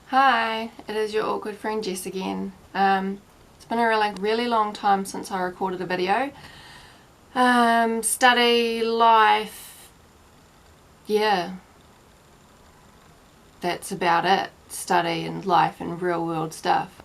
Hi, it is your awkward friend Jess again. It's been a really long time since I recorded a video. Study, life, yeah, that's about it. Study and life and real world stuff.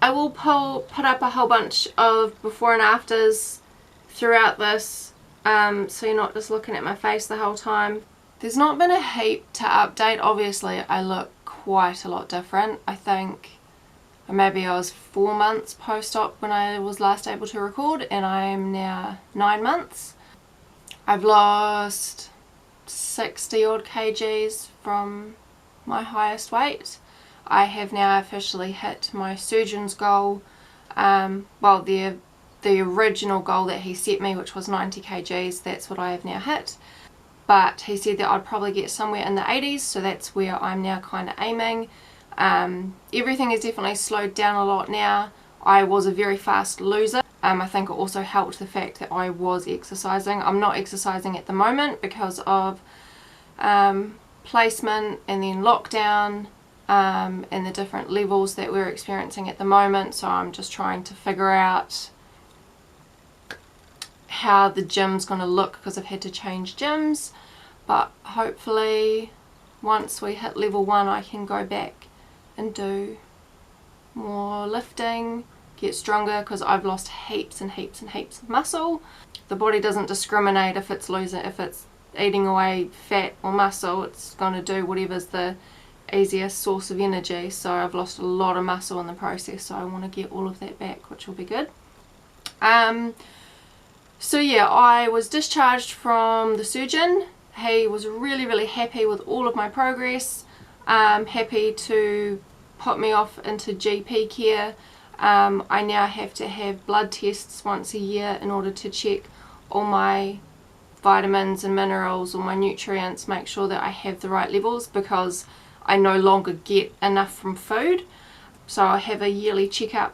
I will put up a whole bunch of before and afters throughout this, so you're not just looking at my face the whole time. There's not been a heap to update. Obviously I look quite a lot different. I think maybe I was 4 months post-op when I was last able to record, and I'm now 9 months. I've lost 60 odd kgs from my highest weight. I have now officially hit my surgeon's goal, well the original goal that he set me, which was 90 kgs, that's what I have now hit. But he said that I'd probably get somewhere in the 80s, so that's where I'm now kind of aiming. Everything has definitely slowed down a lot now. I was a very fast loser. I think it also helped the fact that I was exercising. I'm not exercising at the moment because of placement and then lockdown and the different levels that we're experiencing at the moment, so I'm just trying to figure out how the gym's going to look because I've had to change gyms. But hopefully once we hit level 1 I can go back and do more lifting, get stronger, because I've lost heaps and heaps and heaps of muscle. The body doesn't discriminate if it's eating away fat or muscle. It's going to do whatever's the easiest source of energy. So I've lost a lot of muscle in the process, so I want to get all of that back, which will be good. So yeah, I was discharged from the surgeon. He was really happy with all of my progress, happy to put me off into GP care. I now have to have blood tests once a year in order to check all my vitamins and minerals, all my nutrients, make sure that I have the right levels, because I no longer get enough from food. So I have a yearly checkup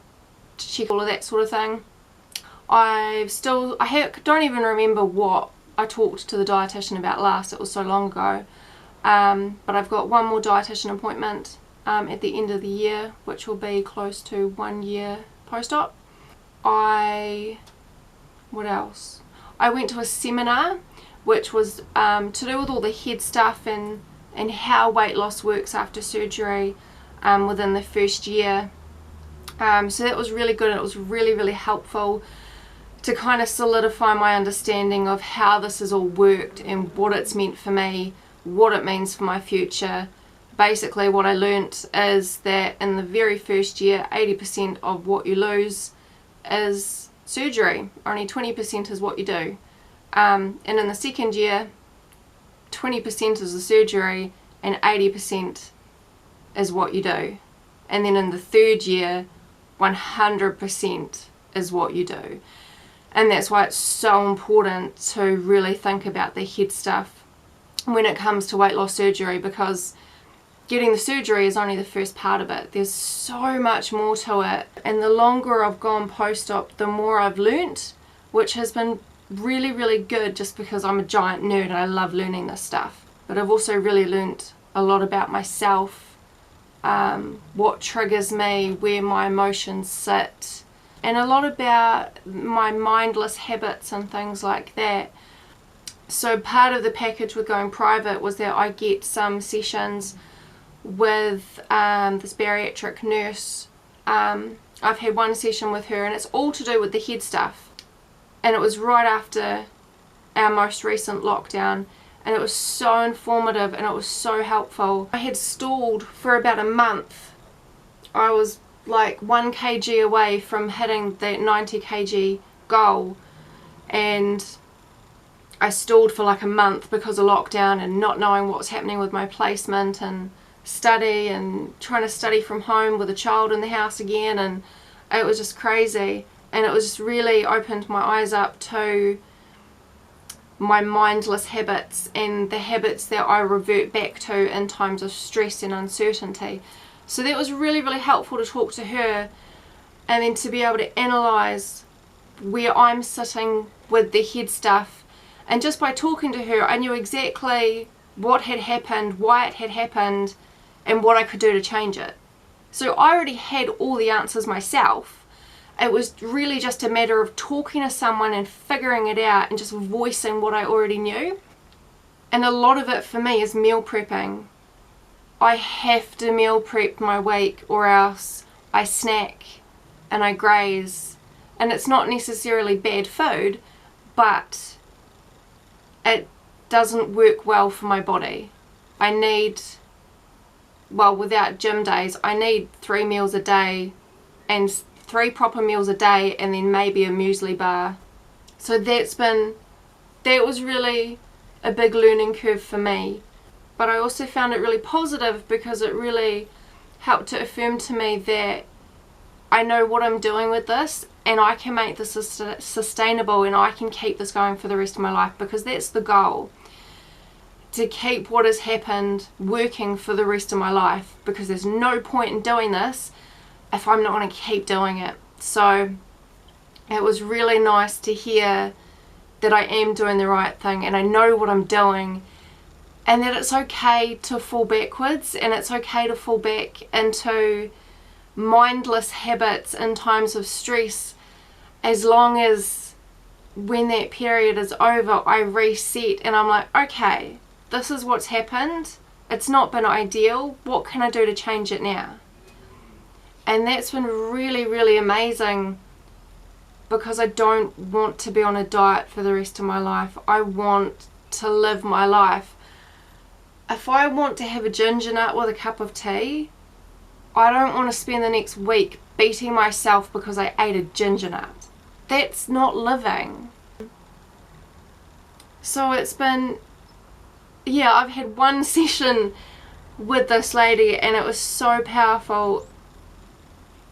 to check all of that sort of thing. I don't even remember what I talked to the dietitian about last, it was so long ago, but I've got one more dietitian appointment at the end of the year, which will be close to 1 year post-op. What else? I went to a seminar which was to do with all the head stuff and how weight loss works after surgery within the first year. So that was really good. It was really helpful to kind of solidify my understanding of how this has all worked and what it's meant for me, what it means for my future. Basically what I learnt is that in the very first year 80% of what you lose is surgery, only 20% is what you do, and in the second year 20% is the surgery and 80% is what you do, and then in the third year 100% is what you do. And that's why it's so important to really think about the head stuff when it comes to weight loss surgery, because getting the surgery is only the first part of it. There's so much more to it, and the longer I've gone post-op, the more I've learnt, which has been really good, just because I'm a giant nerd and I love learning this stuff. But I've also really learnt a lot about myself, what triggers me, where my emotions sit, and a lot about my mindless habits and things like that. So part of the package with going private was that I get some sessions with this bariatric nurse. I've had one session with her and it's all to do with the head stuff, and it was right after our most recent lockdown, and it was so informative and it was so helpful. I had stalled for about a month. I was like 1 kg away from hitting that 90 kg goal, and I stalled for like a month because of lockdown and not knowing what was happening with my placement and study, and trying to study from home with a child in the house again, and it was just crazy. And it was just really opened my eyes up to my mindless habits and the habits that I revert back to in times of stress and uncertainty. So that was really helpful to talk to her, and then to be able to analyse where I'm sitting with the head stuff. And just by talking to her I knew exactly what had happened, why it had happened, and what I could do to change it. So I already had all the answers myself. It was really just a matter of talking to someone and figuring it out and just voicing what I already knew. And a lot of it for me is meal prepping. I have to meal prep my week, or else I snack and I graze. And it's not necessarily bad food, but it doesn't work well for my body. I need, well, without gym days, I need 3 meals a day, and 3 proper meals a day, and then maybe a muesli bar. So that was really a big learning curve for me. But I also found it really positive because it really helped to affirm to me that I know what I'm doing with this, and I can make this sustainable, and I can keep this going for the rest of my life, because that's the goal. To keep what has happened working for the rest of my life, because there's no point in doing this if I'm not going to keep doing it. So it was really nice to hear that I am doing the right thing and I know what I'm doing, and that it's okay to fall backwards, and it's okay to fall back into mindless habits in times of stress, as long as when that period is over I reset and I'm like, okay, this is what's happened, it's not been ideal, what can I do to change it now? And that's been really, really amazing, because I don't want to be on a diet for the rest of my life. I want to live my life. If I want to have a ginger nut with a cup of tea, I don't want to spend the next week beating myself because I ate a ginger nut. That's not living. So it's been, yeah, I've had one session with this lady and it was so powerful.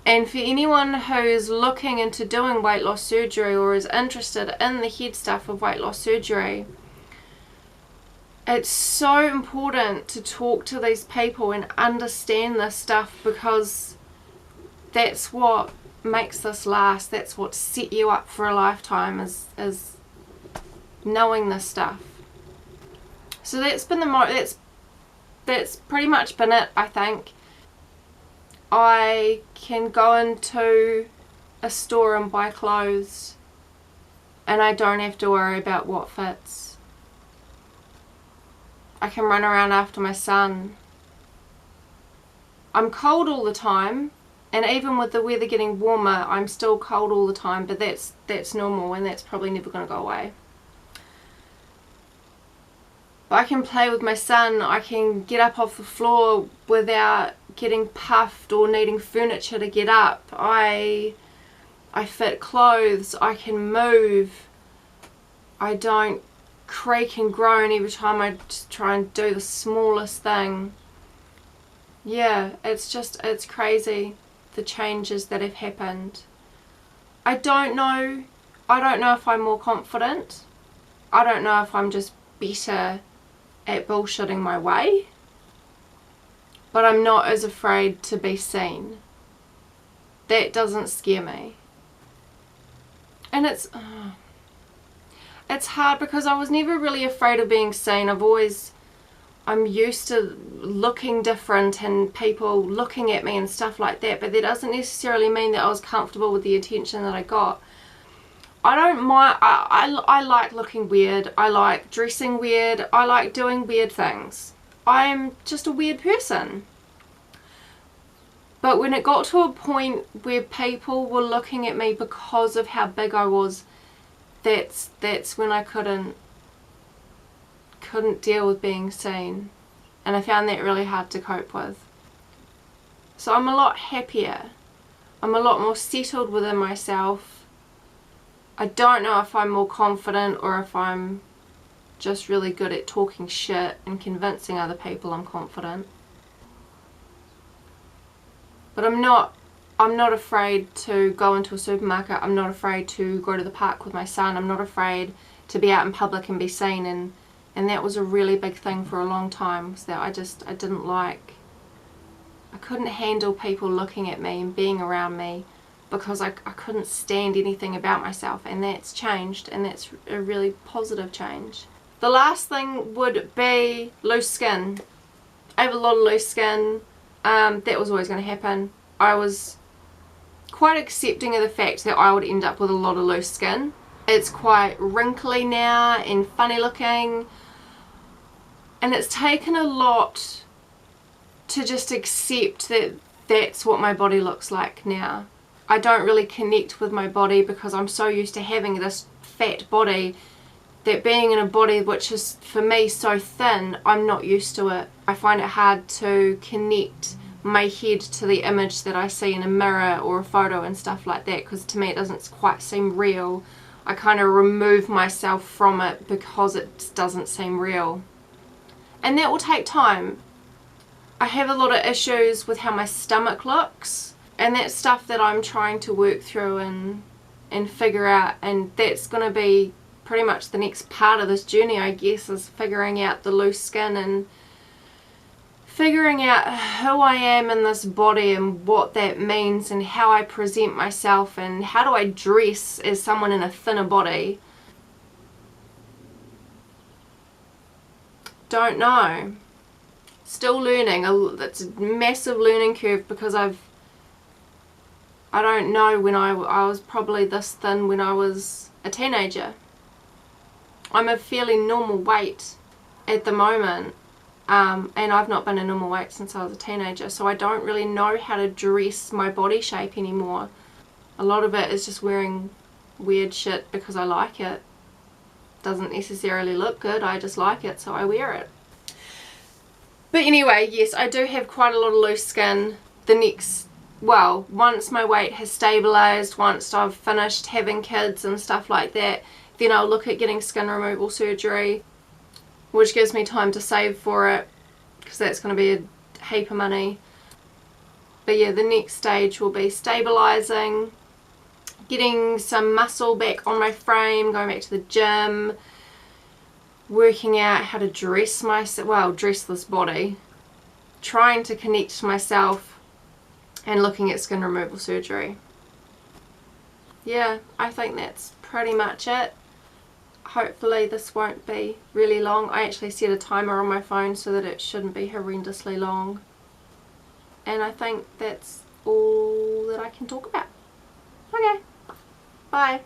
And for anyone who's looking into doing weight loss surgery or is interested in the head stuff of weight loss surgery, it's so important to talk to these people and understand this stuff, because that's what makes this last. That's what set you up for a lifetime, is knowing this stuff. So that's been that's pretty much been it, I think. I can go into a store and buy clothes and I don't have to worry about what fits. I can run around after my son. I'm cold all the time, and even with the weather getting warmer, I'm still cold all the time, but that's normal, and that's probably never going to go away. But I can play with my son. I can get up off the floor without getting puffed or needing furniture to get up. I fit clothes. I can move. I don't creak and groan every time I just try and do the smallest thing. Yeah, it's crazy, the changes that have happened. I don't know if I'm more confident. I don't know if I'm just better at bullshitting my way, but I'm not as afraid to be seen. That doesn't scare me. And it's hard because I was never really afraid of being seen. I'm used to looking different and people looking at me and stuff like that, but that doesn't necessarily mean that I was comfortable with the attention that I got. I don't mind. I like looking weird. I like dressing weird. I like doing weird things. I'm just a weird person. But when it got to a point where people were looking at me because of how big I was, that's when I couldn't deal with being seen, and I found that really hard to cope with. So I'm a lot happier. I'm a lot more settled within myself. I don't know if I'm more confident or if I'm just really good at talking shit and convincing other people I'm confident. But I'm not afraid to go into a supermarket. I'm not afraid to go to the park with my son. I'm not afraid to be out in public and be seen, and that was a really big thing for a long time, was that I didn't like, I couldn't handle people looking at me and being around me, because I couldn't stand anything about myself, and that's changed, and that's a really positive change. The last thing would be loose skin. I have a lot of loose skin. That was always going to happen. I was quite accepting of the fact that I would end up with a lot of loose skin. It's quite wrinkly now and funny looking, and it's taken a lot to just accept that that's what my body looks like now. I don't really connect with my body because I'm so used to having this fat body that being in a body which is for me so thin, I'm not used to it. I find it hard to connect my head to the image that I see in a mirror or a photo and stuff like that, because to me it doesn't quite seem real. I kind of remove myself from it because it doesn't seem real. And that will take time. I have a lot of issues with how my stomach looks, and that's stuff that I'm trying to work through and figure out, and that's going to be pretty much the next part of this journey, I guess, is figuring out the loose skin and figuring out who I am in this body and what that means and how I present myself and how do I dress as someone in a thinner body. Don't know. Still learning. It's a massive learning curve because I don't know when I was probably this thin when I was a teenager. I'm a fairly normal weight at the moment, and I've not been a normal weight since I was a teenager, so I don't really know how to dress my body shape anymore. A lot of it is just wearing weird shit because I like it. Doesn't necessarily look good, I just like it, so I wear it. But anyway, yes, I do have quite a lot of loose skin. Once my weight has stabilised, once I've finished having kids and stuff like that, then I'll look at getting skin removal surgery, which gives me time to save for it, because that's going to be a heap of money. But yeah, the next stage will be stabilising, getting some muscle back on my frame, going back to the gym, working out how to dress this body, trying to connect to myself, and looking at skin removal surgery. Yeah, I think that's pretty much it. Hopefully this won't be really long. I actually set a timer on my phone so that it shouldn't be horrendously long. And I think that's all that I can talk about. Okay, bye.